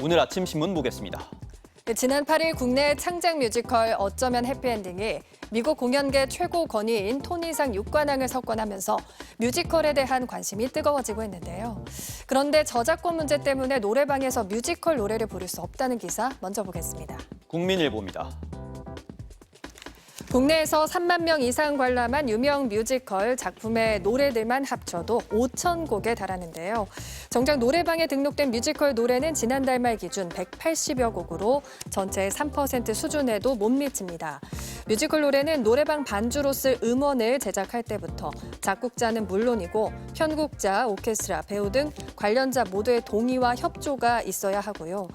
오늘 아침 신문 보겠습니다. 지난 8일 국내 창작 뮤지컬 어쩌면 해피엔딩이 미국 공연계 최고 권위인 토니상 6관왕을 석권하면서 뮤지컬에 대한 관심이 뜨거워지고 있는데요. 그런데 저작권 문제 때문에 노래방에서 뮤지컬 노래를 부를 수 없다는 기사 먼저 보겠습니다. 국민일보입니다. 국내에서 3만 명 이상 관람한 유명 뮤지컬 작품의 노래들만 합쳐도 5천 곡에 달하는데요. 정작 노래방에 등록된 뮤지컬 노래는 지난달 말 기준 180여 곡으로 전체의 3% 수준에도 못 미칩니다. 뮤지컬 노래는 노래방 반주로 쓸 음원을 제작할 때부터 작곡자는 물론이고 편곡자, 오케스트라, 배우 등 관련자 모두의 동의와 협조가 있어야 하고요.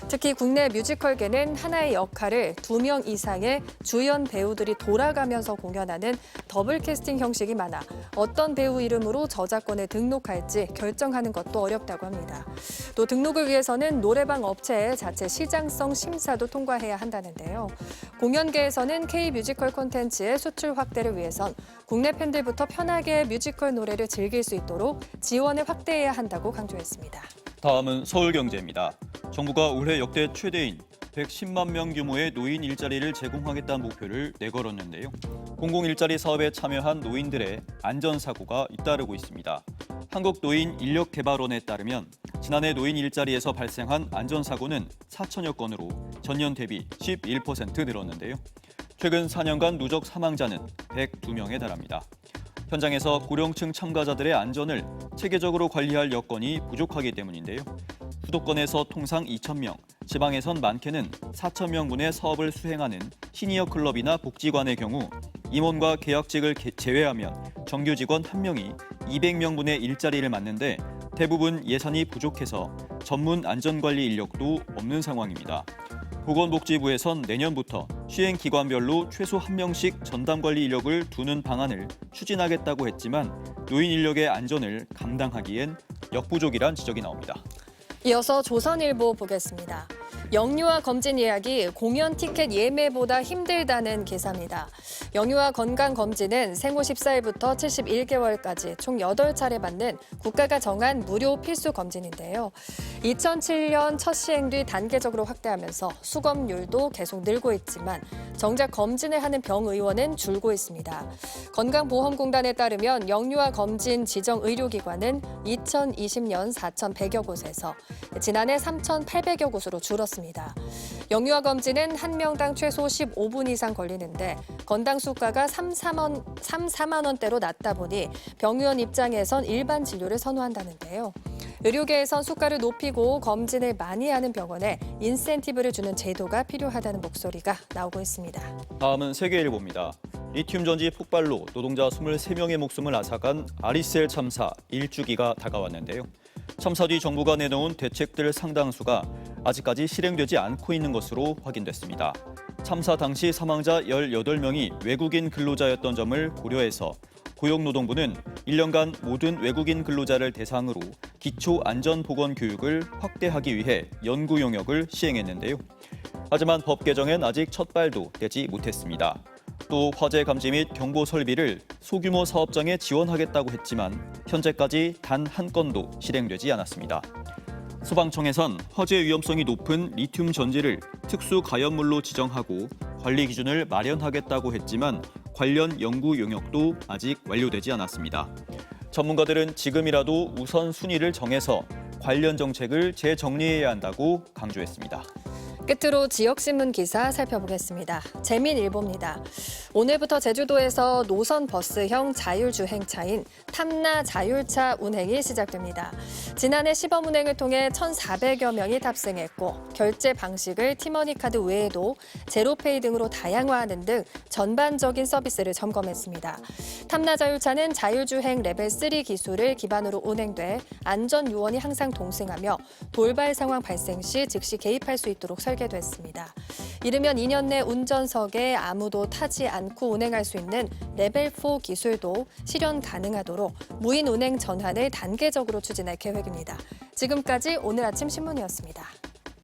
특히 국내 뮤지컬계는 하나의 역할을 2명 이상의 주연 배우들이 돌아가면서 공연하는 더블 캐스팅 형식이 많아 어떤 배우 이름으로 저작권을 등록할지 결정하는 것도 어렵다고 합니다. 또 등록을 위해서는 노래방 업체의 자체 시장성 심사도 통과해야 한다는데요. 공연계에서는 K-뮤지컬 콘텐츠의 수출 확대를 위해선 국내 팬들부터 편하게 뮤지컬 노래를 즐길 수 있도록 지원을 확대해야 한다고 강조했습니다. 다음은 서울경제입니다. 정부가 올해 역대 최대인 110만 명 규모의 노인 일자리를 제공하겠다는 목표를 내걸었는데요. 공공일자리 사업에 참여한 노인들의 안전사고가 잇따르고 있습니다. 한국노인인력개발원에 따르면 지난해 노인 일자리에서 발생한 안전사고는 4천여 건으로 전년 대비 11% 늘었는데요. 최근 4년간 누적 사망자는 102명에 달합니다. 현장에서 고령층 참가자들의 안전을 체계적으로 관리할 여건이 부족하기 때문인데요. 수도권에서 통상 2,000명, 지방에선 많게는 4,000명분의 사업을 수행하는 시니어 클럽이나 복지관의 경우 임원과 계약직을 제외하면 정규 직원 1명이 200명분의 일자리를 맡는데 대부분 예산이 부족해서 전문 안전관리 인력도 없는 상황입니다. 보건복지부에선 내년부터 시행기관별로 최소 1명씩 전담관리 인력을 두는 방안을 추진하겠다고 했지만 노인 인력의 안전을 감당하기엔 역부족이란 지적이 나옵니다. 이어서 조선일보 보겠습니다. 영유아 검진 예약이 공연 티켓 예매보다 힘들다는 기사입니다. 영유아 건강검진은 생후 14일부터 71개월까지 총 8차례 받는 국가가 정한 무료 필수 검진인데요. 2007년 첫 시행 뒤 단계적으로 확대하면서 수검률도 계속 늘고 있지만 정작 검진을 하는 병의원은 줄고 있습니다. 건강보험공단에 따르면 영유아 검진 지정 의료기관은 2020년 4,100여 곳에서 지난해 3,800여 곳으로 줄었습니다. 영유아 검진은 한 명당 최소 15분 이상 걸리는데 건당 수가가 4만 원대로 낮다 보니 병의원 입장에선 일반 진료를 선호한다는데요. 의료계에선 수가를 높이고 검진을 많이 하는 병원에 인센티브를 주는 제도가 필요하다는 목소리가 나오고 있습니다. 다음은 세계일보입니다. 리튬 전지 폭발로 노동자 23명의 목숨을 앗아간 아리셀 참사 1주기가 다가왔는데요. 참사 뒤 정부가 내놓은 대책들 상당수가 아직까지 실행되지 않고 있는 것으로 확인됐습니다. 참사 당시 사망자 18명이 외국인 근로자였던 점을 고려해서 고용노동부는 1년간 모든 외국인 근로자를 대상으로 기초안전보건 교육을 확대하기 위해 연구 용역을 시행했는데요. 하지만 법 개정엔 아직 첫 발도 떼지 못했습니다. 또 화재 감지 및 경보 설비를 소규모 사업장에 지원하겠다고 했지만 현재까지 단 한 건도 실행되지 않았습니다. 소방청에선 화재 위험성이 높은 리튬 전지를 특수 가연물로 지정하고 관리 기준을 마련하겠다고 했지만 관련 연구 용역도 아직 완료되지 않았습니다. 전문가들은 지금이라도 우선 순위를 정해서 관련 정책을 재정리해야 한다고 강조했습니다. 끝으로 지역신문 기사 살펴보겠습니다. 재민일보입니다. 오늘부터 제주도에서 노선 버스형 자율주행차인 탐나 자율차 운행이 시작됩니다. 지난해 시범 운행을 통해 1,400여 명이 탑승했고 결제 방식을 티머니 카드 외에도 제로페이 등으로 다양화하는 등 전반적인 서비스를 점검했습니다. 탐나 자율차는 자율주행 레벨 3 기술을 기반으로 운행돼 안전 요원이 항상 동승하며 돌발 상황 발생 시 즉시 개입할 수 있도록 설계됐습니다. 이르면 2년 내 운전석에 아무도 타지 않고 운행할 수 있는 레벨 4 기술도 실현 가능하도록 무인 운행 전환을 단계적으로 추진할 계획입니다. 지금까지 오늘 아침 신문이었습니다.